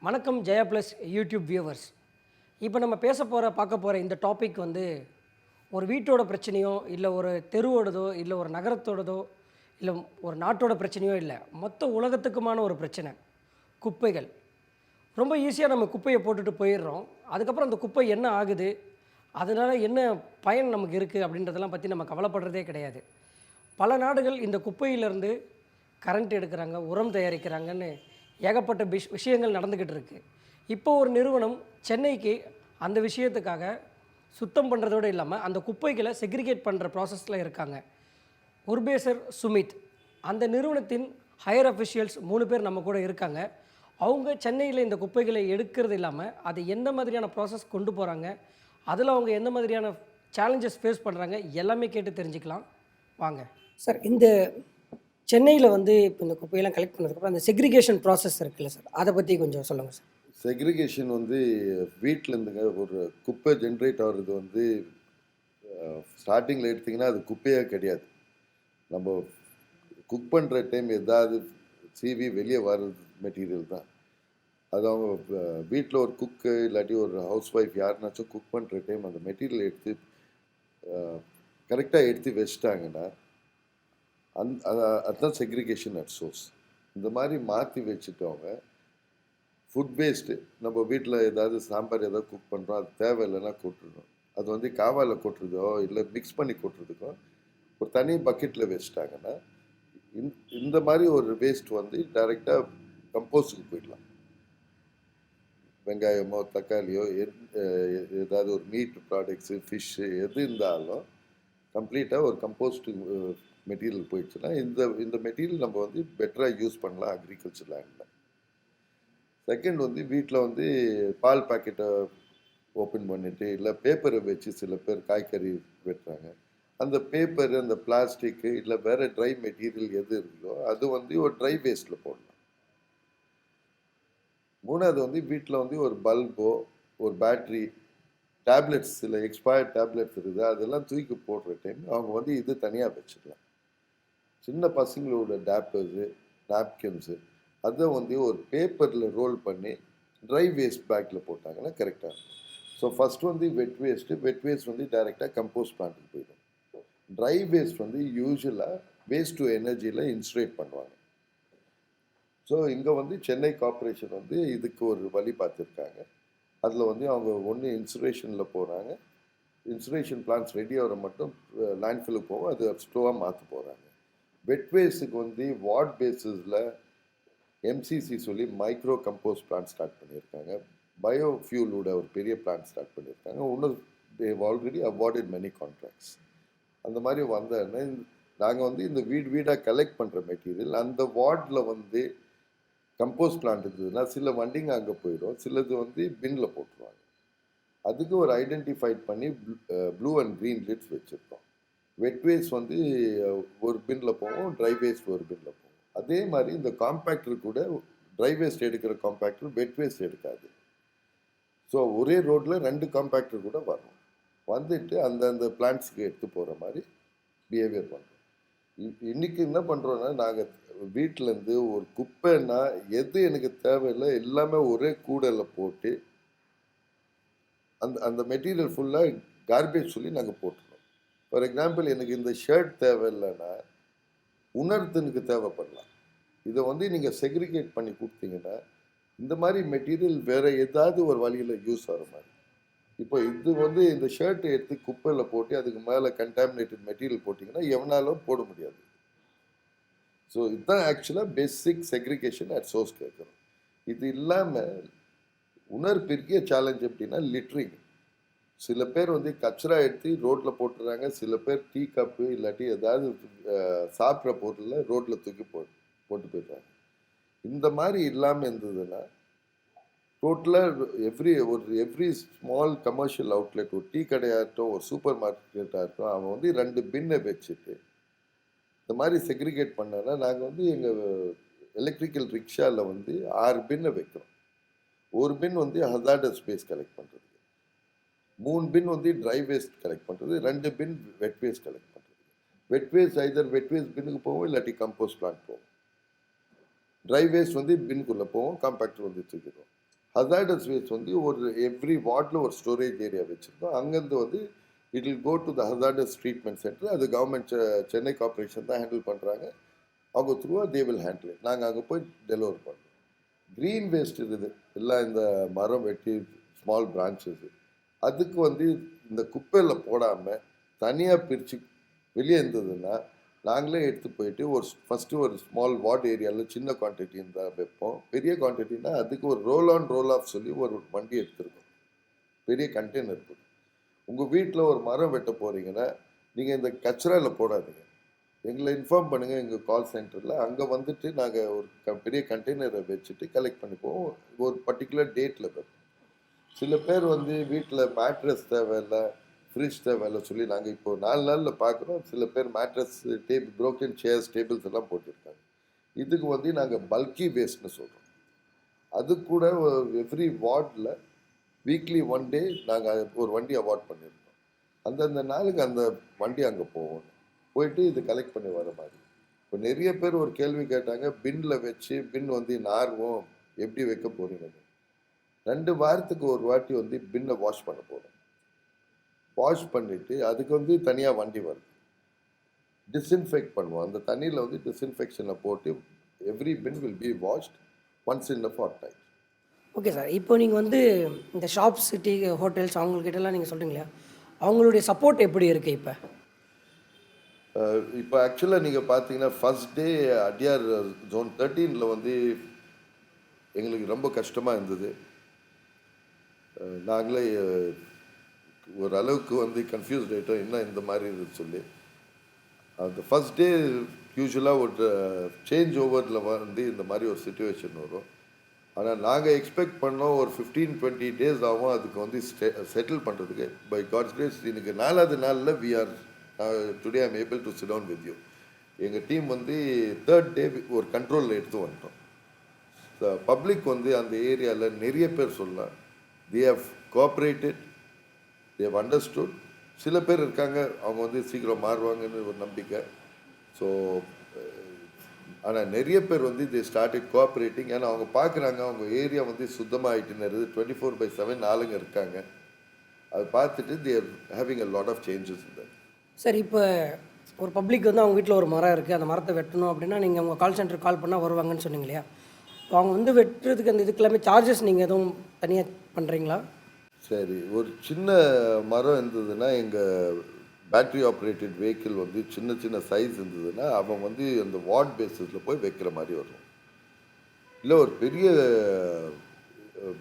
வணக்கம் Jaya plus YouTube viewers. இப்போ நம்ம பார்க்க போகிற இந்த டாபிக் வந்து ஒரு வீட்டோட பிரச்சனையோ இல்லை ஒரு தெருவோடதோ இல்லை ஒரு நகரத்தோடதோ இல்லை ஒரு நாட்டோட பிரச்சனையோ இல்லை, மொத்த உலகத்துக்குமான ஒரு பிரச்சனை. குப்பைகள். ரொம்ப ஈஸியாக நம்ம குப்பையை போட்டுட்டு போயிடுறோம். அதுக்கப்புறம் அந்த குப்பை என்ன ஆகுது, அதனால் என்ன பயன் நமக்கு இருக்குது அப்படின்றதெல்லாம் பற்றி நம்ம கவலைப்படுறதே கிடையாது. பல நாடுகள் இந்த குப்பையிலேருந்து கரண்ட் எடுக்கிறாங்க, உரம் தயாரிக்கிறாங்கன்னு ஏகப்பட்ட விஷயங்கள் நடந்துக்கிட்டு இருக்குது. இப்போ ஒரு நிறுவனம் சென்னைக்கு அந்த விஷயத்துக்காக சுத்தம் பண்ணுறதோடு இல்லாமல் அந்த குப்பைகளை செக்ரிகேட் பண்ணுற ப்ராசஸில் இருக்காங்க. உர்பேசர் சுமித், அந்த நிறுவனத்தின் ஹையர் அஃபிஷியல்ஸ் 3 பேர் நம்ம கூட இருக்காங்க. அவங்க சென்னையில் இந்த குப்பைகளை எடுக்கிறது இல்லாமல் அது எந்த மாதிரியான ப்ராசஸ் கொண்டு போகிறாங்க, அதில் அவங்க எந்த மாதிரியான சேலஞ்சஸ் ஃபேஸ் பண்ணுறாங்க, எல்லாமே கேட்டு தெரிஞ்சுக்கலாம் வாங்க. சார், இந்த சென்னையில் வந்து இப்போ இந்த குப்பையெல்லாம் கலெக்ட் பண்ணதுக்கப்புறம் அந்த செக்ரிகேஷன் ப்ராசஸ் இருக்குல்ல சார், அதை பற்றி கொஞ்சம் சொல்லுங்கள் சார். செக்ரிகேஷன் வந்து வீட்டிலேருந்துங்க ஒரு குப்பை ஜென்ரேட் ஆகிறது வந்து ஸ்டார்டிங்கில் எடுத்திங்கன்னா அது குப்பையே கிடையாது. நம்ம குக் பண்ணுற டைம் எதாவது சீவி வெளியே வர்றது மெட்டீரியல் தான் அது. அவங்க வீட்டில் ஒரு குக்கு இல்லாட்டி ஒரு ஹவுஸ் ஒய்ஃப் யாருனாச்சும் குக் பண்ணுற டைம் அந்த மெட்டீரியல் எடுத்து கரெக்டாக எடுத்து வச்சிட்டாங்கன்னா அதுதான் செக்ரிகேஷன் அட் சோர்ஸ். இந்த மாதிரி மாற்றி வச்சுட்டவங்க ஃபுட் வேஸ்ட்டு, நம்ம வீட்டில் ஏதாவது சாம்பார் ஏதாவது குக் பண்ணுறோம், அது தேவையில்லைன்னா கொட்டுறணும். அது வந்து காவாவில் கொட்டுறதோ இல்லை மிக்ஸ் பண்ணி கொட்டுறதுக்கோ ஒரு தனி பக்கெட்டில் வச்சுட்டாங்கன்னா இந்த மாதிரி ஒரு வேஸ்ட் வந்து டைரெக்டாக கம்போஸ்ட்டுக்கு போயிடலாம். வெங்காயமோ தக்காளியோ ஏதாவது ஒரு மீட் ப்ராடக்ட்ஸு ஃபிஷ்ஷு எது இருந்தாலும் கம்ப்ளீட்டாக ஒரு கம்போஸ்ட்டு மெட்டீரியல் போயிடுச்சுன்னா இந்த மெட்டீரியல் நம்ம வந்து பெட்டராக யூஸ் பண்ணலாம் அக்ரிகல்ச்சர் லேண்டில். செகண்ட் வந்து வீட்டில் வந்து பால் பாக்கெட்டை ஓப்பன் பண்ணிவிட்டு இல்லை பேப்பரை வச்சு சில பேர் காய்கறி வெட்டுறாங்க. அந்த பேப்பர், அந்த பிளாஸ்டிக்கு இல்லை வேறு ட்ரை மெட்டீரியல் எது இருக்குதோ அது வந்து ஒரு ட்ரை வேஸ்ட்டில் போடலாம். மூணாவது வந்து வீட்டில் வந்து ஒரு பல்போ ஒரு பேட்ரி டேப்லெட்ஸ், சில எக்ஸ்பயர்ட் டேப்லெட்ஸ் இருக்குது, அதெல்லாம் தூக்கி போடுற டைம் அவங்க வந்து இது தனியாக வச்சுக்கலாம். சின்ன பசங்களோட டேப்பர்ஸு நாப்கின்ஸு அதை வந்து ஒரு பேப்பரில் ரோல் பண்ணி ட்ரை வேஸ்ட் பேக்கில் போட்டாங்கன்னா கரெக்டாக இருக்கும். ஸோ ஃபஸ்ட் வந்து வெட் வேஸ்ட் வந்து டைரெக்டாக கம்போஸ்ட் பிளான்ட்டுக்கு போயிடும். ட்ரை வேஸ்ட் வந்து யூஸ்வலாக வேஸ்ட் டு எனர்ஜியில் இன்சுரேட் பண்ணுவாங்க. ஸோ இங்கே வந்து சென்னை கார்பரேஷன் வந்து இதுக்கு ஒரு வழி பார்த்துருக்காங்க. அதில் வந்து அவங்க ஒன்று இன்சுரேஷனில் போகிறாங்க. இன்சுரேஷன் பிளான்ஸ் ரெடி ஆகிற மட்டும் லேண்ட்ஃபில்லுக்கு போகும், அது ஸ்லோவாக மாற்ற போகிறாங்க. வெட் வேஸ்ட்டுக்கு வந்து வார்ட் பேசிஸில் எம்சிசி சொல்லி மைக்ரோ கம்போஸ்ட் பிளான்ட் ஸ்டார்ட் பண்ணியிருக்காங்க. பயோஃபியூலோட ஒரு பெரிய பிளான்ட் ஸ்டார்ட் பண்ணியிருக்காங்க. இன்னும் they've already awarded many contracts. அந்த மாதிரி வந்தோடனே நாங்கள் வந்து இந்த வீடாக கலெக்ட் பண்ணுற மெட்டீரியல் அந்த வார்டில் வந்து கம்போஸ்ட் பிளான்ட் இருந்ததுன்னா சில வண்டிங்க அங்கே போயிடும், சிலது வந்து பின்னில் போட்டுருவாங்க. அதுக்கு ஒரு ஐடென்டிஃபைட் பண்ணி ப்ளூ அண்ட் க்ரீன் லிட்ஸ் வச்சுருக்கோம். வெட் வேஸ்ட் வந்து ஒரு பின்னில் போவோம், ட்ரை வேஸ்ட் ஒரு பின்னில் போவோம். அதே மாதிரி இந்த காம்பேக்டர் கூட ட்ரை வேஸ்ட் எடுக்கிற காம்பேக்டர் வெட் வேஸ்ட் எடுக்காது. ஸோ ஒரே ரோட்டில் 2 காம்பேக்டர் கூட வரும், வந்துட்டு அந்த பிளான்ட்ஸுக்கு எடுத்து போகிற மாதிரி பிஹேவியர் பண்ணுறோம். இன்றைக்கி என்ன பண்ணுறோன்னா, நாங்கள் வீட்டிலேருந்து ஒரு குப்பைன்னா எது எனக்கு தேவையில்லை எல்லாமே ஒரே கூடையில் போட்டு அந்த மெட்டீரியல் ஃபுல்லாக கார்பேஜ் சொல்லி நாங்கள் போட்டுருவோம். ஃபார் எக்ஸாம்பிள், எனக்கு இந்த ஷர்ட் தேவையில்லைன்னா உணர்த்தனுக்கு தேவைப்படலாம். இதை வந்து நீங்கள் செக்ரிகேட் பண்ணி கொடுத்தீங்கன்னா இந்த மாதிரி மெட்டீரியல் வேறு ஏதாவது ஒரு வழியில் யூஸ் ஆகிற மாதிரி. இப்போ இது வந்து இந்த ஷர்ட்டை எடுத்து குப்பையில் போட்டு அதுக்கு மேலே கண்டாமினேட்டட் மெட்டீரியல் போட்டிங்கன்னா எவனாலும் போட முடியாது. ஸோ இதுதான் ஆக்சுவலாக பேசிக் செக்ரிகேஷன் அட் சோர்ஸ் கேட்குறோம். இது இல்லாமல் பெரிய சேலஞ்ச் எப்படின்னா லிட்ரிங். சில பேர் வந்து கச்சரா எடுத்து ரோட்டில் போட்டுறாங்க, சில பேர் டீ கப்பு இல்லாட்டி ஏதாவது சாப்பிட்ற பொருளில் ரோட்டில் தூக்கி போட்டு போயிடுறாங்க. இந்த மாதிரி இல்லாமல் இருந்ததுன்னா டோட்டலாக எவ்ரி ஸ்மால் கமர்ஷியல் அவுட்லெட், ஒரு டீ கடையாகட்டும் ஒரு சூப்பர் மார்க்கெட்டாக இருக்கும், அவன் வந்து 2 பின்னை வச்சுட்டு இந்த மாதிரி செக்ரிகேட் பண்ணோன்னா நாங்கள் வந்து எங்கள் எலக்ட்ரிக்கல் ரிக்ஷாவில் வந்து 6 பின்னை வைக்கிறோம். ஒரு பின் வந்து ஹசார்டஸ் வேஸ்ட் கலெக்ட் பண்ணுறது, 3 பின் வந்து ட்ரை வேஸ்ட் கலெக்ட் பண்ணுறது, 2 பின் வெட் வேஸ்ட் கலெக்ட் பண்ணுறது. Wet waste either wet waste பின்னுக்கு போவோம் இல்லாட்டி கம்போஸ்ட் பிளான்ட் போவோம். ட்ரை வேஸ்ட் வந்து பின்குள்ளே போவோம், காம்பேக்டர் வந்து தூக்கிடுவோம். ஹசார்டஸ் வேஸ்ட் வந்து ஒரு எவ்ரி வார்டில் ஒரு ஸ்டோரேஜ் ஏரியா வச்சுருக்கோம். அங்கேருந்து வந்து it will go to the hazardous treatment centre. அது கவர்மெண்ட் சென்னை கார்பரேஷன் தான் ஹேண்டில் பண்ணுறாங்க. அவங்க த்ரூவாக தே வில் ஹேண்டில் இட். நாங்கள் அங்கே போய் டெலிவர் பண்ணுறோம். க்ரீன் வேஸ்ட் இருக்குது எல்லாம் இந்த மரம் வெட்டி ஸ்மால் பிரான்ச்சஸ், அதுக்கு வந்து இந்த குப்பையில் போடாமல் தனியாக பிரித்து வெளியே இருந்ததுன்னா நாங்களே எடுத்து போயிட்டு ஒரு ஃபஸ்ட்டு ஒரு ஸ்மால் வார்டு ஏரியாவில் சின்ன குவான்டிட்டி இருந்தால் வைப்போம். பெரிய குவான்டிட்டினா அதுக்கு ஒரு ரோல் ஆன் ரோல் ஆஃப் சொல்லி ஒரு வண்டி எடுத்துருக்கோம். பெரிய கண்டெய்னர் இருக்கும். உங்கள் வீட்டில் ஒரு மரம் வெட்ட போகிறீங்கன்னா நீங்கள் இந்த கச்சராவில் போடாதீங்க. எங்களை இன்ஃபார்ம் பண்ணுங்கள் எங்கள் கால் சென்டரில். அங்கே வந்துட்டு நாங்கள் ஒரு பெரிய கண்டெய்னரை வச்சுட்டு கலெக்ட் பண்ணிப்போம். ஒரு பர்டிகுலர் டேட்டில் வைப்போம். சில பேர் வந்து வீட்டில் மேட்ரஸ் தேவையில்லை, ஃப்ரிட்ஜ் தேவையில்லை சொல்லி நாங்கள் இப்போ 4 நாளில் பார்க்குறோம். சில பேர் mattress, table, broken chairs, tables எல்லாம் போட்டிருக்காங்க. இதுக்கு வந்து நாங்கள் பல்கி வேஸ்ட்னு சொல்கிறோம். அது கூட எவ்ரி வார்டில் வீக்லி 1 டே நாங்கள் ஒரு வண்டி அவார்ட் பண்ணியிருக்கோம். அந்தந்த நாளுக்கு அந்த வண்டி அங்கே போவோம். போயிட்டு இது கலெக்ட் பண்ணி வர மாதிரி. இப்போ நிறைய பேர் ஒரு கேள்வி கேட்டாங்க, பின்னில் வச்சு பின் வந்து நார்வோம் எப்படி வைக்க போகிறீங்கன்னு. 2 வாரத்துக்கு ஒரு வாட்டி வந்து பின்னை வாஷ் பண்ண போகிறோம். வாஷ் பண்ணிவிட்டு அதுக்கு வந்து தனியாக வண்டி வருது. டிஸ்இன்ஃபெக்ட் பண்ணுவோம். அந்த தண்ணியில் வந்து டிஸ்இன்ஃபெக்ஷனை போட்டு every bin will be washed once in a fortnight. Okay sir. இப்போ நீங்கள் வந்து இந்த ஷாப்ஸ், டீ ஹோட்டல்ஸ் அவங்கக்கிட்டலாம் நீங்கள் சொல்கிறீங்களா, அவங்களுடைய சப்போர்ட் எப்படி இருக்குது இப்போ? இப்போ ஆக்சுவலாக நீங்கள் பார்த்தீங்கன்னா ஃபஸ்ட் டே அடியார் ஜோன் 13 வந்து எங்களுக்கு ரொம்ப கஷ்டமாக இருந்தது. நாங்களே ஒரு அளவுக்கு வந்து கன்ஃபியூஸ்ட் ஆகிட்டோம், என்ன இந்த மாதிரி இருக்குன்னு சொல்லி. அந்த ஃபஸ்ட் டே யூஸ்வலாக ஒரு சேஞ்ச் ஓவரில் வந்து இந்த மாதிரி ஒரு சுச்சுவேஷன் வரும். ஆனால் நாங்கள் எக்ஸ்பெக்ட் பண்ணோம் ஒரு 15-20 டேஸ் ஆகும் அதுக்கு வந்து செட்டில் பண்ணுறதுக்கு. பை காட்ஸ் கிரேஸ் இன்னைக்கு 4வது நாளில் we are today I'm able to sit down with you. எங்கள் டீம் வந்து 3rd டே ஒரு கண்ட்ரோலில் எடுத்து வந்துட்டோம். பப்ளிக் வந்து அந்த ஏரியாவில் நிறைய பேர் சொல்லலாம், they have cooperated, they have understood. சில பேர் இருக்காங்க அவங்க வந்து சீக்கிரம் மாறுவாங்கன்னு ஒரு நம்பிக்கை. ஸோ ஆனால் நிறைய பேர் வந்து தே ஸ்டார்டட் கோஆப்ரேட்டிங். ஏன்னா அவங்க பார்க்குறாங்க அவங்க ஏரியா வந்து சுத்தமாக ஆகிட்டுன்னு 24/7 ஆளுங்க இருக்காங்க. அதை பார்த்துட்டு they are having a lot of changes இந்த. சார், இப்போ ஒரு பப்ளிக் வந்து அவங்க வீட்டில் ஒரு மரம் இருக்குது, அந்த மரத்தை வெட்டணும் அப்படின்னா நீங்கள் உங்கள் கால் சென்டருக்கு கால் பண்ணால் வருவாங்கன்னு சொன்னீங்க இல்லையா? இப்போ அவங்க வந்து வெட்டுறதுக்கு அந்த இதுக்கெல்லாமே சார்ஜஸ் நீங்கள் எதுவும் தனியாக பண்ணுறீங்களா? சரி, ஒரு சின்ன மரம் இருந்ததுன்னா எங்கள் பேட்ரி ஆப்ரேட்டட் வெஹிக்கிள் வந்து சின்ன சின்ன சைஸ் இருந்ததுன்னா அவன் வந்து அந்த வார்ட் பேஸிஸில் போய் வைக்கிற மாதிரி வரும். இல்லை ஒரு பெரிய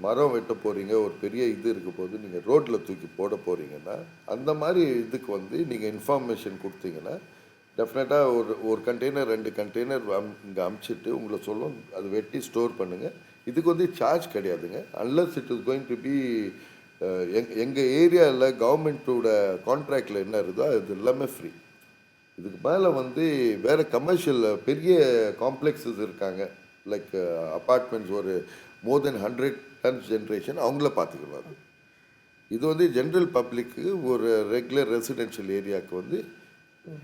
மரம் வெட்ட போகிறீங்க, ஒரு பெரிய இது இருக்க போது நீங்கள் ரோட்டில் தூக்கி போட போகிறீங்கன்னா அந்த மாதிரி இதுக்கு வந்து நீங்கள் இன்ஃபார்மேஷன் கொடுத்தீங்கன்னா டெஃபினட்டாக ஒரு கண்டெய்னர் 2 கண்டெய்னர் இங்கே அமுச்சிட்டு உங்களை சொல்லும், அது வெட்டி ஸ்டோர் பண்ணுங்கள். இதுக்கு வந்து சார்ஜ் கிடையாதுங்க. Unless it is going to be எங்கள் ஏரியாவில் கவர்மெண்ட்டோட கான்ட்ராக்டில் என்ன இருக்குதோ அது எல்லாமே ஃப்ரீ. இதுக்கு மேலே வந்து வேறு கமர்ஷியல் பெரிய காம்ப்ளெக்ஸஸ் இருக்காங்க, லைக் அப்பார்ட்மெண்ட்ஸ் ஒரு மோர் தென் 100 டன்ஸ் ஜென்ரேஷன், அவங்கள பார்த்துக்குவாங்க. இது வந்து ஜென்ரல் பப்ளிக்கு ஒரு ரெகுலர் ரெசிடென்ஷியல் ஏரியாவுக்கு வந்து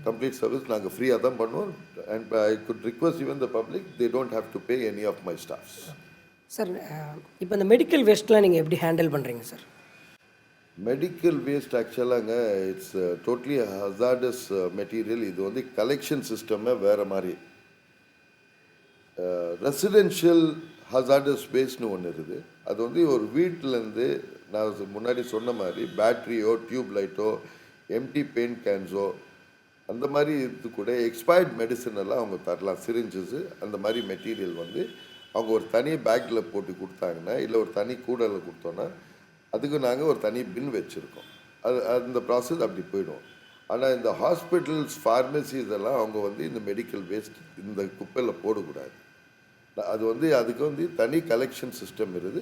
கம்ப்ளீட் சர்வீஸ் நாங்கள் ஃப்ரீயாக தான் பண்ணுவோம். And I could request even the public, they don't have to pay any of my staffs. Sir, இப்போ இந்த மெடிக்கல் வேஸ்ட்லாம் நீங்கள் எப்படி ஹேண்டில் பண்ணுறீங்க சார்? மெடிக்கல் வேஸ்ட் ஆக்சுவலாங்க இட்ஸ் டோட்லி ஹசார்டஸ் மெட்டீரியல். இது வந்து கலெக்ஷன் சிஸ்டமே வேறு மாதிரி. ரெசிடென்ஷியல் ஹசார்டஸ் வேஸ்ட்னு ஒன்று இருக்குது. அது வந்து ஒரு வீட்டிலேருந்து நான் முன்னாடி சொன்ன மாதிரி பேட்ரியோ, டியூப் லைட்டோ, எம்டி பெயிண்ட் கேன்ஸோ, அந்த மாதிரி இது கூட எக்ஸ்பயர்ட் மெடிசன் எல்லாம் அவங்க தரலாம். சிரிஞ்சஸு அந்த மாதிரி மெட்டீரியல் வந்து அவங்க ஒரு தனி பேக்கில் போட்டு கொடுத்தாங்கன்னா, இல்லை ஒரு தனி கூடலில் கொடுத்தோன்னா அதுக்கு நாங்கள் ஒரு தனி பின் வச்சுருக்கோம். அந்த ப்ராசஸ் அப்படி போயிடும். ஆனால் இந்த ஹாஸ்பிட்டல்ஸ், ஃபார்மசிஸ் எல்லாம் அவங்க வந்து இந்த மெடிக்கல் வேஸ்ட் இந்த குப்பையில் போடக்கூடாது. அது வந்து அதுக்கு வந்து தனி கலெக்ஷன் சிஸ்டம் இருக்குது.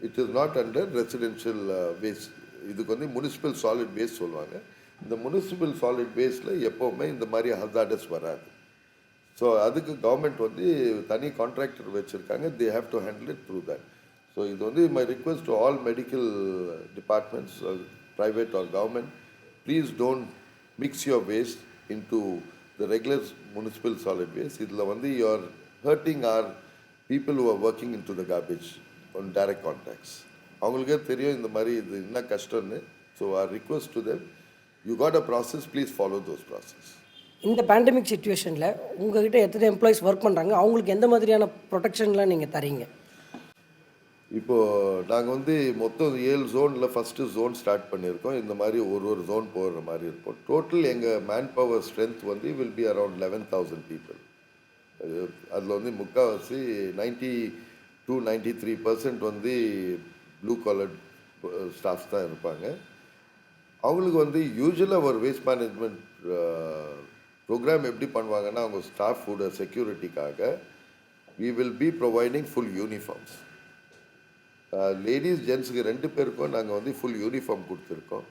It is not under residential waste. இதுக்கு வந்து முனிசிபல் சாலிட் வேஸ்ட் சொல்லுவாங்க. இந்த முனிசிபல் சாலிட் வேஸ்ட்டில் எப்போவுமே இந்த மாதிரி ஹசார்டஸ் வராது. ஸோ அதுக்கு கவர்மெண்ட் வந்து தனி கான்ட்ராக்டர் வச்சுருக்காங்க. They have to handle it through that. So இது வந்து my request to all medical departments, private or government, please don't mix your waste into the regular municipal solid waste. இதில் வந்து you are hurting our people who are working into the garbage on direct contacts. அவங்களுக்கே தெரியும் இந்த மாதிரி இது என்ன கஷ்டம்னு. So our request to them, you got a process, please follow those process. இந்த பேண்டமிக் சுச்சுவேஷனில் உங்ககிட்ட எத்தனை எம்ப்ளாயிஸ் ஒர்க் பண்ணுறாங்க, அவங்களுக்கு எந்த மாதிரியான ப்ரொடெக்ஷன்லாம் நீங்கள் தரீங்க? இப்போது நாங்கள் வந்து மொத்தம் 7 ஜோனில் ஃபஸ்ட்டு ஜோன் ஸ்டார்ட் பண்ணியிருக்கோம். இந்த மாதிரி ஒரு ஜோன் போடுற மாதிரி இருப்போம். டோட்டல் எங்கள் மேன் பவர் ஸ்ட்ரென்த் வந்து வில் பி அரவுண்ட் 11,000 பீப்புள். அதில் வந்து முக்கால்வாசி 92-93% வந்து ப்ளூ காலர் ஸ்டாஃப்ஸ் தான் இருப்பாங்க. அவங்களுக்கு வந்து யூஸ்வலாக ஒரு வேஸ்ட் மேனேஜ்மெண்ட் ப்ரோக்ராம் எப்படி பண்ணுவாங்கன்னா, அவங்க ஸ்டாஃபோட செக்யூரிட்டிக்காக we will be providing full uniforms. Ladies ஜென்ஸுக்கு 2 பேருக்கும் நாங்கள் வந்து ஃபுல் யூனிஃபார்ம் கொடுத்துருக்கோம்.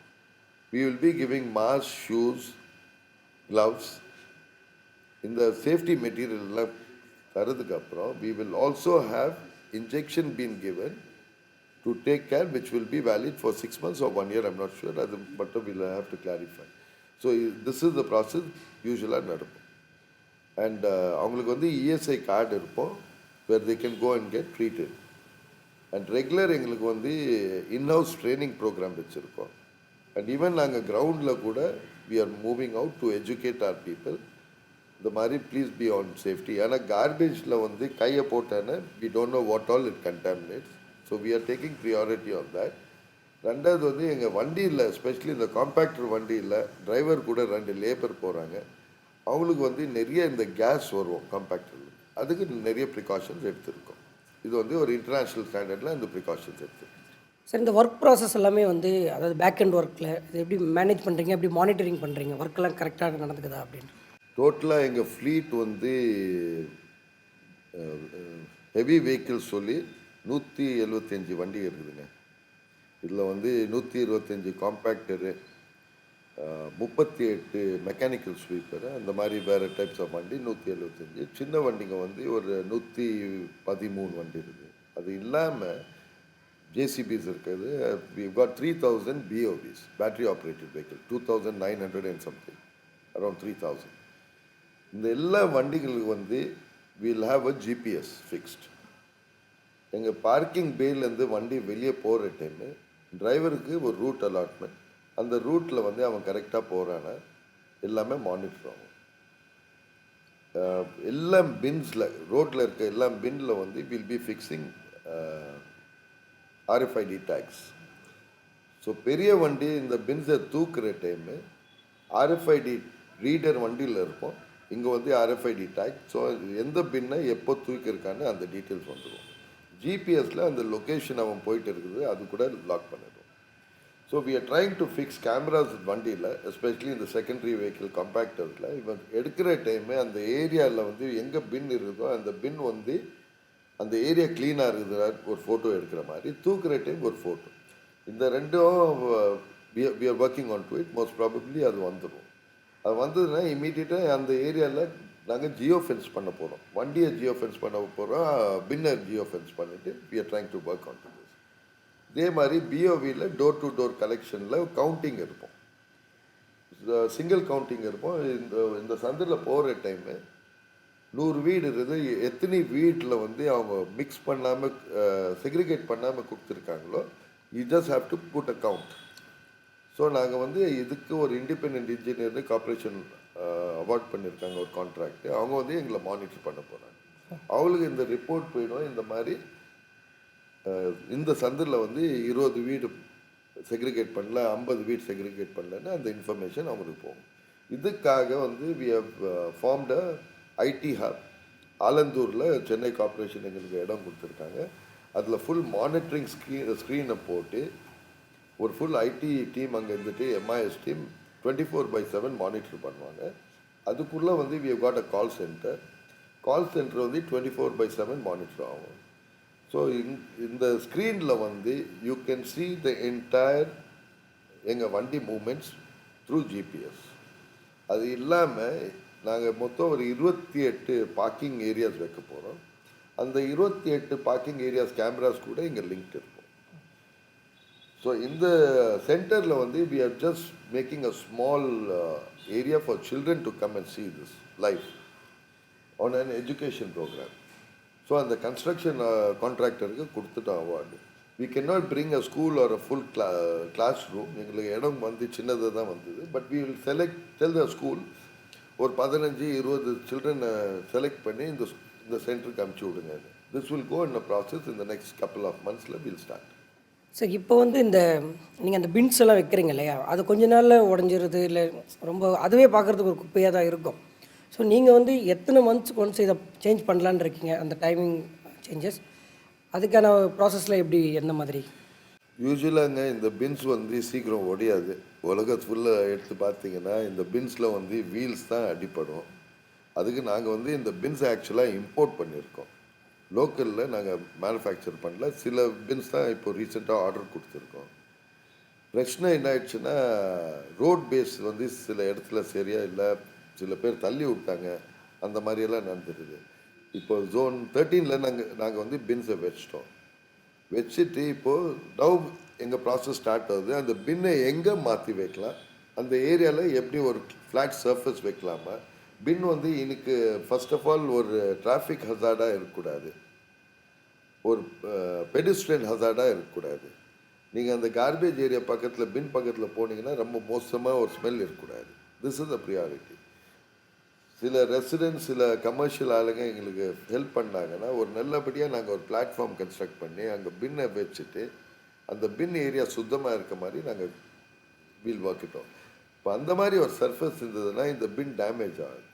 we will be giving mask, shoes, gloves. இந்த சேஃப்டி மெட்டீரியல்லாம் தரதுக்கு அப்புறம் we will also have injection being given to take care, which will be valid for 6 months or 1 year, I'm not sure. அது மட்டும் we'll have to clarify. So this is the process யூஸ்வலாக நடக்கும். And அவங்களுக்கு வந்து ESI card இருப்போம், where they can go and get treated. And regular எங்களுக்கு வந்து in-house training program வச்சுருக்கோம். அண்ட் ஈவன் நாங்கள் கிரவுண்டில் கூட we are moving out to educate our people. இந்த மாதிரி ப்ளீஸ் பி ஆன் சேஃப்டி. ஏன்னா கார்பேஜில் வந்து கையை போட்டேன்னு we don't know what all it contaminates. So we are taking priority on that. ரெண்டாவது வந்து எங்கள் வண்டியில், எஸ்பெஷலி இந்த காம்பேக்டர் வண்டியில் டிரைவர் கூட 2 லேபர் போகிறாங்க. அவங்களுக்கு வந்து நிறைய இந்த கேஸ் வரும் காம்பேக்டரில். அதுக்கு நிறைய ப்ரிகாஷன்ஸ் எடுத்திருக்கோம். இது வந்து ஒரு இன்டர்நேஷ்னல் ஸ்டாண்டர்டில் இந்த ப்ரிகாஷன்ஸ் எடுத்திருக்கோம். சார், இந்த ஒர்க் ப்ராசஸ் எல்லாமே வந்து, அதாவது பேக் அண்ட் ஒர்க்கில் இது எப்படி மேனேஜ் பண்ணுறீங்க, எப்படி மானிட்டரிங் பண்ணுறீங்க, ஒர்க்கெல்லாம் கரெக்டாக நடந்துக்குதா அப்படின்னு? டோட்டலாக எங்கள் ஃப்ளீட் வந்து ஹெவி வெஹிக்கிள்ஸ் சொல்லி 175 வண்டி இருக்குதுங்க. இதில் வந்து 125 காம்பேக்டரு, 38 மெக்கானிக்கல் ஸ்வீப்பரு, அந்த மாதிரி வேறு டைப்ஸ் ஆஃப் வண்டி 175. சின்ன வண்டிங்க வந்து ஒரு 113 வண்டி இருக்குது. அது இல்லாமல் ஜேசிபிஸ் இருக்குது. We got 3000 BOVs, battery operated vehicle, 2900 and something, around 3000. இந்த எல்லா வண்டிகளுக்கு வந்து we'll have a GPS fixed. எங்கள் பார்க்கிங் பேலேருந்து வண்டி வெளியே போகிற டைமு டிரைவருக்கு ஒரு ரூட் அலாட்மெண்ட். அந்த ரூட்டில் வந்து அவன் கரெக்டாக போகிறானா எல்லாமே மானிட்டர் ஆகும். எல்லாம் பின்ஸில், ரோட்டில் இருக்க எல்லா பின்னில் வந்து will be fixing RFID tags. So பெரிய வண்டி இந்த பின்ஸை தூக்குற டைமு RFID ரீடர் வண்டியில் இருக்கும். இங்கே வந்து RFID டேக். ஸோ எந்த பின்னை எப்போ தூக்கியிருக்கான்னு அந்த டீட்டெயில்ஸ் வந்துடும். ஜிபிஎஸில் அந்த லொக்கேஷன் அவன் போயிட்டு இருக்குது, அது கூட லாக் பண்ணிடும். So we are trying to fix cameras வண்டியில், எஸ்பெஷலி இந்த செகண்டரி வெஹிக்கிள் காம்பேக்டர்ஸில். இவன் எடுக்கிற டைமு அந்த ஏரியாவில் வந்து எங்கே பின் இருக்குதோ அந்த பின் வந்து அந்த ஏரியா க்ளீனாக இருக்குதா ஒரு ஃபோட்டோ எடுக்கிற மாதிரி, தூக்குற டைம் ஒரு ஃபோட்டோ. இந்த ரெண்டும் we are working on to it. Most probably அது வந்துடும். அது வந்ததுன்னா இமீடியட்டாக அந்த ஏரியாவில் நாங்கள் ஜியோ ஃபென்ஸ் பண்ண போகிறோம். வண்டியை ஜியோ ஃபென்ஸ் பண்ண போகிறோம், பின்னர் ஜியோ ஃபென்ஸ் பண்ணிவிட்டு we are trying to work on to this. இதே மாதிரி பிஓவியில் டோர் டு டோர் கலெக்ஷனில் கவுண்டிங் இருப்போம், சிங்கிள் கவுண்டிங் இருப்போம். இந்த சந்தில் போகிற டைமு 100 வீடு இருக்குது, எத்தனை வீட்டில் வந்து அவங்க மிக்ஸ் பண்ணாமல் செக்ரிகேட் பண்ணாமல் கொடுத்துருக்காங்களோ, you just have to put a count. So நாங்கள் வந்து இதுக்கு ஒரு இண்டிபெண்ட் இன்ஜினியர் கார்பரேஷன் அவார்ட் பண்ணியிருக்காங்க ஒரு கான்ட்ராக்ட். அவங்க வந்து எங்களை மானிட்டர் பண்ண போகிறாங்க. அவங்களுக்கு இந்த ரிப்போர்ட் போயிடும், இந்த மாதிரி இந்த சந்தில் வந்து 20 வீடு செக்ரிகேட் பண்ணல, 50 வீடு செக்ரிகேட் பண்ணலன்னா அந்த இன்ஃபர்மேஷன் அவங்களுக்கு போகும். இதுக்காக வந்து we have formed a IT hub. ஆலந்தூரில் சென்னை கார்பரேஷன் எங்களுக்கு இடம் கொடுத்துருக்காங்க. அதில் ஃபுல் மானிட்டரிங் ஸ்க்ரீனை போட்டு ஒரு ஃபுல் ஐடி டீம் அங்கே இருந்துட்டு MIS டீம் 24/7 மானிட்டர் பண்ணுவாங்க. அதுக்குள்ளே வந்து we have got a call centre. Call centre வந்து 24/7 மானிட்டர் ஆகும். ஸோ இந்த ஸ்க்ரீனில் வந்து you can see the entire எங்கள் வண்டி மூமெண்ட்ஸ் த்ரூ ஜிபிஎஸ். அது இல்லாமல் நாங்கள் மொத்தம் ஒரு 28 பார்க்கிங் ஏரியாஸ் வைக்க போகிறோம். அந்த 28 பார்க்கிங் ஏரியாஸ் கேமராஸ் கூட இங்கே லிங்க் இருக்கும். ஸோ இந்த சென்டரில் வந்து we are just making a small area for children to come and see this live on an education program. So அந்த கன்ஸ்ட்ரக்ஷன் கான்ட்ராக்டருக்கு கொடுத்துட்டோம் award. We cannot bring a school or a full classroom. எங்களுக்கு இடம் வந்து சின்னதாக தான் வந்தது. But we will tell the school ஒரு 15-20 சில்ட்ரனை செலக்ட் பண்ணி இந்த சென்டருக்கு அனுப்பிச்சி விடுங்க. This will go in a process இந்த நெக்ஸ்ட் கப்பல் ஆஃப் மந்த்ஸில் வில் ஸ்டார்ட். சார் இப்போ வந்து நீங்கள் அந்த பின்ஸ் எல்லாம் வைக்கிறீங்க இல்லையா, அது கொஞ்ச நாளில் உடஞ்சிருது, இல்லை ரொம்ப அதுவே பார்க்குறதுக்கு ஒரு குப்பையாக தான் இருக்கும். ஸோ நீங்கள் வந்து எத்தனை மந்த்ஸ்க்கு ஒன்ஸ் இதை சேஞ்ச் பண்ணலான்னு இருக்கீங்க, அந்த டைமிங் சேஞ்சஸ் அதுக்கான ப்ராசஸில் எப்படி எந்த மாதிரி? யூஸ்வலாங்க இந்த பின்ஸ் வந்து சீக்கிரம் உடையாது. உலகத்து ஃபுல்லாக எடுத்து பார்த்தீங்கன்னா இந்த பின்ஸில் வந்து வீல்ஸ் தான் அடிப்படும். அதுக்கு நாங்கள் வந்து இந்த பின்ஸ் ஆக்சுவலாக இம்போர்ட் பண்ணியிருக்கோம். லோக்கலில் நாங்கள் மேனுஃபேக்சர் பண்ணல. சில பின்ஸ் தான் இப்போ ரீசெண்டாக ஆர்டர் கொடுத்துருக்கோம். பிரச்சனை என்ன ஆயிடுச்சுன்னா, ரோட் பேஸ் வந்து சில இடத்துல சரியாக இல்லை, சில பேர் தள்ளி விட்டாங்க, அந்த மாதிரியெல்லாம் நடந்துருது. இப்போ ஜோன் 13 நாங்கள் வந்து பின்ஸை வச்சிட்டோம். வச்சுட்டு இப்போது நவ் எங்கள் ப்ராசஸ் ஸ்டார்ட் ஆகுது. அந்த பின்னை எங்கே மாற்றி வைக்கலாம், அந்த ஏரியாவில் எப்படி ஒரு ஃப்ளாட் சர்ஃபேஸ் வைக்கலாமா. பின் வந்து இன்னைக்கு ஃபர்ஸ்ட் ஆஃப் ஆல் ஒரு டிராஃபிக் ஹசார்டாக இருக்கக்கூடாது, ஒரு பெடிஸ்ட்ரியன் ஹசார்டாக இருக்கக்கூடாது. நீங்கள் அந்த கார்பேஜ் ஏரியா பக்கத்தில் பின் பக்கத்தில் போனீங்கன்னா ரொம்ப மோசமாக ஒரு ஸ்மெல் இருக்கக்கூடாது. This is the priority. சில ரெசிடென்ட்ஸ் சில கமர்ஷியல் ஆளுங்க எங்களுக்கு ஹெல்ப் பண்ணாங்கன்னா ஒரு நல்லபடியாக நாங்கள் ஒரு பிளாட்ஃபார்ம் கன்ஸ்ட்ரக்ட் பண்ணி அங்கே பின்னை வச்சுட்டு அந்த பின் ஏரியா சுத்தமாக இருக்க மாதிரி நாங்கள் வீல் வாக்கிட்டோம். இப்போ அந்த மாதிரி ஒரு சர்ஃபேஸ் இருந்ததுன்னா இந்த பின் டேமேஜ் ஆகுது.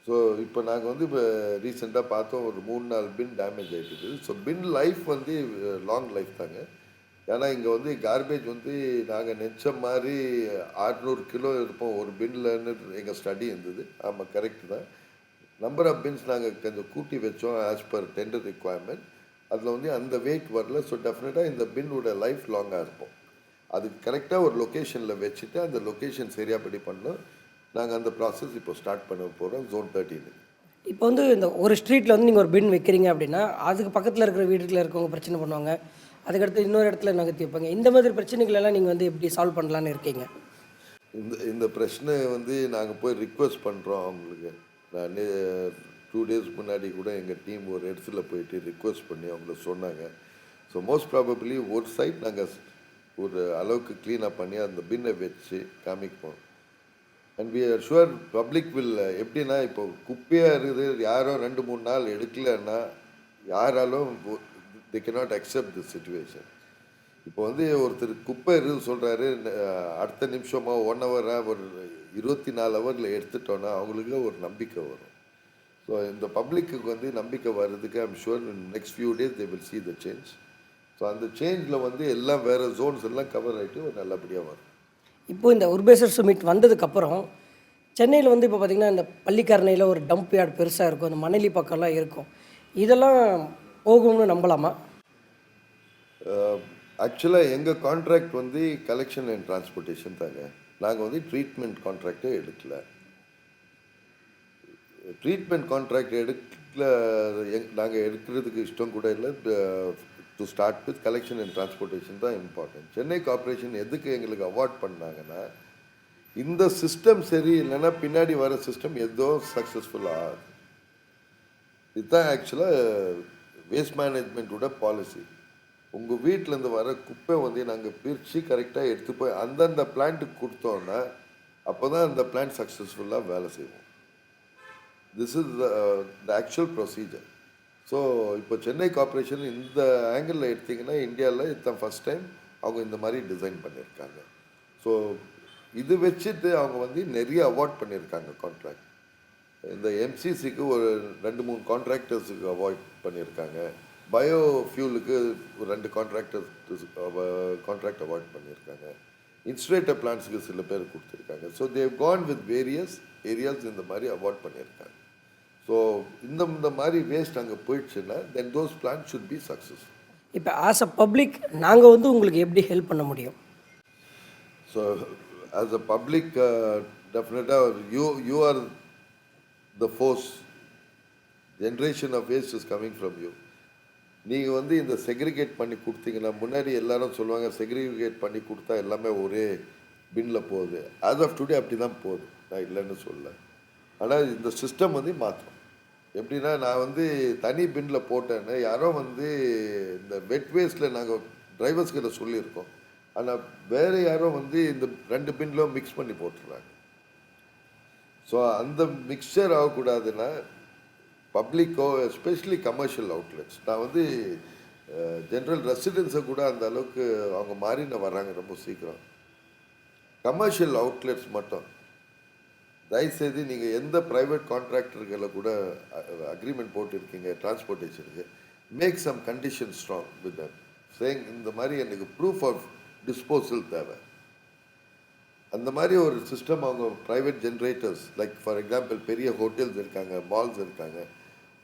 ஸோ இப்போ நாங்கள் வந்து இப்போ ரீசெண்டாக பார்த்தோம், ஒரு 3-4 பின் டேமேஜ் ஆகிட்டுது. ஸோ பின் லைஃப் வந்து லாங் லைஃப் தாங்க. ஏன்னா இங்கே வந்து கார்பேஜ் வந்து நாங்கள் நினச்ச மாதிரி 600 கிலோ இருப்போம் ஒரு பின்லன்னு எங்கள் ஸ்டடி இருந்தது. ஆமாம், கரெக்டு தான். நம்பர் ஆஃப் பின்ஸ் நாங்கள் கொஞ்சம் கூட்டி வச்சோம் ஆஸ் பர் டெண்டர் ரிக்வயர்மெண்ட். அதில் வந்து அந்த வெயிட் வரல. ஸோ டெஃபினட்டாக இந்த பின்னோட லைஃப் லாங்காக இருக்கும். அதுக்கு கரெக்டாக ஒரு லொக்கேஷனில் வச்சுட்டு அந்த லொக்கேஷன் சரியாகப்படி பண்ணோம். நாங்கள் அந்த ப்ராசஸ் இப்போ ஸ்டார்ட் பண்ண போகிறோம் ஜோன் 13. இப்போ வந்து இந்த ஒரு ஸ்ட்ரீட்டில் வந்து நீங்கள் ஒரு பின் வைக்கிறீங்க அப்படின்னா அதுக்கு பக்கத்தில் இருக்கிற வீட்டுக்குள்ள இருக்கவங்க பிரச்சனை பண்ணுவாங்க, அதுக்கடுத்து இன்னொரு இடத்துல நகர்த்தி வைப்பாங்க. இந்த மாதிரி பிரச்சனைகளெல்லாம் நீங்கள் வந்து எப்படி சால்வ் பண்ணலான்னு இருக்கீங்க? இந்த பிரச்சனை வந்து நாங்கள் போய் ரிக்வெஸ்ட் பண்ணுறோம் அவங்களுக்கு. நான் 2 days முன்னாடி கூட எங்கள் டீம் ஒரு இடத்துல போயிட்டு ரிக்வெஸ்ட் பண்ணி அவங்கள சொன்னாங்க. ஸோ மோஸ்ட் ப்ராபப்ளி ஒரு சைட் நாங்கள் ஒரு அளவுக்கு க்ளீனாக பண்ணி அந்த பின்னை வச்சு காமிப்போம். And we are sure public will. எப்படின்னா இப்போ குப்பையாக இருக்குது, யாரோ 2-3 நாள் எடுக்கலைன்னா யாராலும் they cannot accept this situation. இப்போ வந்து ஒருத்தர் குப்பை இருக்குது சொல்கிறாரு, அடுத்த நிமிஷமாக 1 hour ஒரு 24 hours எடுத்துட்டோன்னா அவங்களுக்கு ஒரு நம்பிக்கை வரும். ஸோ இந்த பப்ளிக்கு வந்து நம்பிக்கை வர்றதுக்கு I'm sure next few days they will see the change. So அந்த சேஞ்சில் வந்து எல்லாம் வேறு ஜோன்ஸ் எல்லாம் கவர் ஆகிட்டு ஒரு நல்லபடியாக வரும். இப்போ இந்த உர்பேசர் சுமிட் வந்ததுக்கப்புறம் சென்னையில் வந்து இப்போ பார்த்திங்கன்னா இந்த பள்ளிக்கரணையில் ஒரு டம்ப் யார்டு பெருசாக இருக்கும், அந்த மணலி பக்கம்லாம் இருக்கும், இதெல்லாம் போகும்னு நம்பலாமா? ஆக்சுவலாக எங்கள் கான்ட்ராக்ட் வந்து கலெக்ஷன் அண்ட் டிரான்ஸ்போர்ட்டேஷன் தாங்க. நாங்கள் வந்து ட்ரீட்மெண்ட் கான்ட்ராக்டே எடுக்கல. ட்ரீட்மெண்ட் கான்ட்ராக்ட் எடுக்கல நாங்கள் எடுக்கிறதுக்கு இஷ்டம் கூட இல்லை. To start with collection and transportation தான் இம்பார்ட்டன்ட். சென்னை கார்பரேஷன் எதுக்கு எங்களுக்கு அவார்ட் பண்ணாங்கன்னா, இந்த சிஸ்டம் சரி இல்லைன்னா பின்னாடி வர சிஸ்டம் ஏதோ சக்ஸஸ்ஃபுல்லாக ஆகுது. இதுதான் ஆக்சுவலாக வேஸ்ட் மேனேஜ்மெண்ட்டோட பாலிசி. உங்கள் வீட்டிலேருந்து வர குப்பை வந்து நாங்கள் பிரித்து கரெக்டாக எடுத்து போய் அந்தந்த பிளான்ட்டுக்கு கொடுத்தோன்னா அப்போ தான் அந்த பிளான்ட் சக்ஸஸ்ஃபுல்லாக வேலை செய்வோம். This is the actual procedure. So இப்போ சென்னை கார்பரேஷன் இந்த ஆங்கிளில் எடுத்திங்கன்னா இந்தியாவில் இதுதான் ஃபஸ்ட் டைம் அவங்க இந்த மாதிரி டிசைன் பண்ணியிருக்காங்க. ஸோ இது வச்சுட்டு அவங்க வந்து நிறைய அவார்ட் பண்ணியிருக்காங்க கான்ட்ராக்ட். இந்த எம்சிசிக்கு ஒரு 2-3 கான்ட்ராக்டர்ஸுக்கு அவார்ட் பண்ணியிருக்காங்க. பயோ ஃபியூலுக்கு ஒரு 2 கான்ட்ராக்ட் அவார்ட் பண்ணியிருக்காங்க. இன்சுலேட்டர் பிளான்ஸுக்கு சில பேர் கொடுத்துருக்காங்க. So they've gone with various areas இந்த மாதிரி அவார்ட் பண்ணியிருக்காங்க. ஸோ இந்த மாதிரி வேஸ்ட் அங்கே போயிடுச்சுன்னா then those plans should be successful. இப்போ ஆஸ் அ பப்ளிக் நாங்கள் வந்து உங்களுக்கு எப்படி ஹெல்ப் பண்ண முடியும்? ஸோ ஆஸ் அ பப்ளிக் டெஃபினட்டாக you are the force. Generation of waste is coming from you. நீங்கள் வந்து இந்த செக்ரிகேட் பண்ணி கொடுத்தீங்கன்னா, முன்னாடி எல்லாரும் சொல்லுவாங்க செக்ரிகேட் பண்ணி கொடுத்தா எல்லாமே ஒரே பின்னில் போகுது. ஆஸ் ஆஃப் டுடே அப்படி தான் போகுது, நான் இல்லைன்னு சொல்ல. ஆனால் இந்த சிஸ்டம் வந்து மாற்றும். எப்படின்னா நான் வந்து தனி பின்னில் போட்டேன்னு யாரோ வந்து இந்த வெட் வேஸ்ட்டில் நாங்கள் டிரைவர்ஸ் கிட்ட சொல்லியிருக்கோம். ஆனால் வேறு யாரோ வந்து இந்த 2 பின்னிலும் மிக்ஸ் பண்ணி போட்டுருறாங்க. ஸோ அந்த மிக்சர் ஆகக்கூடாதுன்னா பப்ளிக்கோ எஸ்பெஷலி கமர்ஷியல் அவுட்லெட்ஸ், நான் வந்து ஜென்ரல் ரெசிடென்ஸை கூட அந்த அளவுக்கு அவங்க மாறின வர்றாங்க ரொம்ப சீக்கிரம். கமர்ஷியல் அவுட்லெட்ஸ் மட்டும் தயவுசெய்து நீங்கள் எந்த ப்ரைவேட் கான்ட்ராக்டர்களை கூட அக்ரிமெண்ட் போட்டிருக்கீங்க டிரான்ஸ்போர்ட்டேஷனுக்கு, make some condition strong with that saying இந்த மாதிரி எனக்கு ப்ரூஃப் ஆஃப் டிஸ்போசல் தேவை. அந்த மாதிரி ஒரு சிஸ்டம் அவங்க private generators like for example பெரிய ஹோட்டல்ஸ் இருக்காங்க, மால்ஸ் இருக்காங்க,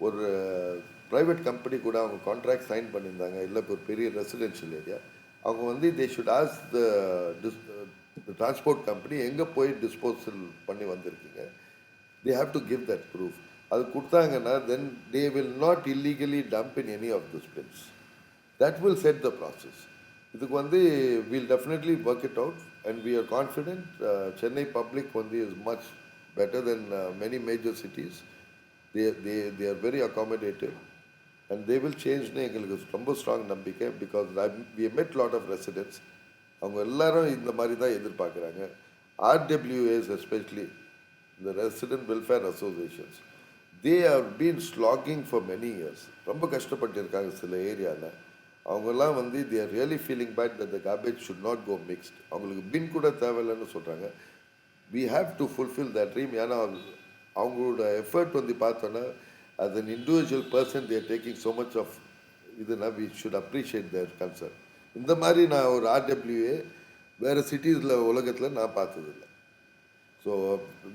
ஒரு ப்ரைவேட் கம்பெனி கூட அவங்க கான்ட்ராக்ட் சைன் பண்ணியிருந்தாங்க, இல்லை இப்போ ஒரு பெரிய ரெசிடென்ஷியல் ஏரியா, அவங்க வந்து they should ask the transport company எங்கே போய் டிஸ்போசல் பண்ணி வந்திருக்கீங்க, they have to give that proof. அது கொடுத்தாங்கன்னா then they will not illegally dump in any of this bins. That will set the process. இதுக்கு வந்து will definitely work it out and we are confident. Chennai public வந்து is much better then many major cities. they are very accommodative and they will change னு எங்களுக்கு ரொம்ப strong நம்பிக்கை. Because we have met lot of residents, அவங்க எல்லாரும் இந்த மாதிரி தான் எதிர்பார்க்குறாங்க. RWAs எஸ்பெஷலி இந்த resident welfare associations, they have been slogging for many years. ரொம்ப கஷ்டப்பட்டிருக்காங்க சில ஏரியாவில். அவங்கெல்லாம் வந்து they are really feeling bad that the garbage should not go mixed. அவங்களுக்கு பின் கூட தேவையில்லைன்னு சொல்கிறாங்க. we have to fulfill that dream. ஏன்னா அவங்களோட எஃபர்ட் வந்து பார்த்தோன்னா as an individual person they are taking so much of இதுனா we should appreciate their concern. இந்த மாதிரி நான் ஒரு RWA வேறு சிட்டிஸில் உலகத்தில் நான் பார்த்ததில்லை. So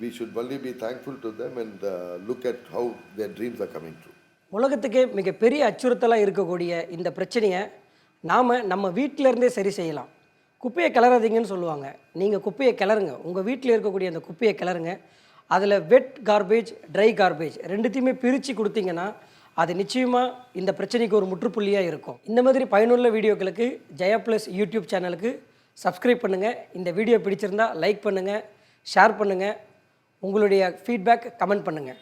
we should only be thankful to them and look at how their dreams are coming true. உலகத்துக்கே மிகப்பெரிய அச்சுறுத்தலாக இருக்கக்கூடிய இந்த பிரச்சனையை நாம் நம்ம வீட்டிலேருந்தே சரி செய்யலாம். குப்பையை கிளறாதீங்கன்னு சொல்லுவாங்க. நீங்கள் குப்பையை கிளறுங்க, உங்கள் வீட்டில் இருக்கக்கூடிய அந்த குப்பையை கிளறுங்க. அதில் வெட் கார்பேஜ், ட்ரை கார்பேஜ் ரெண்டுத்தையுமே பிரித்து கொடுத்தீங்கன்னா அது நிச்சயமாக இந்த பிரச்சனைக்கு ஒரு முற்றுப்புள்ளியாக இருக்கும். இந்த மாதிரி பயனுள்ள வீடியோக்களுக்கு ஜெயா ப்ளஸ் யூடியூப் சேனலுக்கு சப்ஸ்கிரைப் பண்ணுங்கள். இந்த வீடியோ பிடிச்சிருந்தால் லைக் பண்ணுங்கள், ஷேர் பண்ணுங்கள், உங்களுடைய ஃபீட்பேக் கமெண்ட் பண்ணுங்கள்.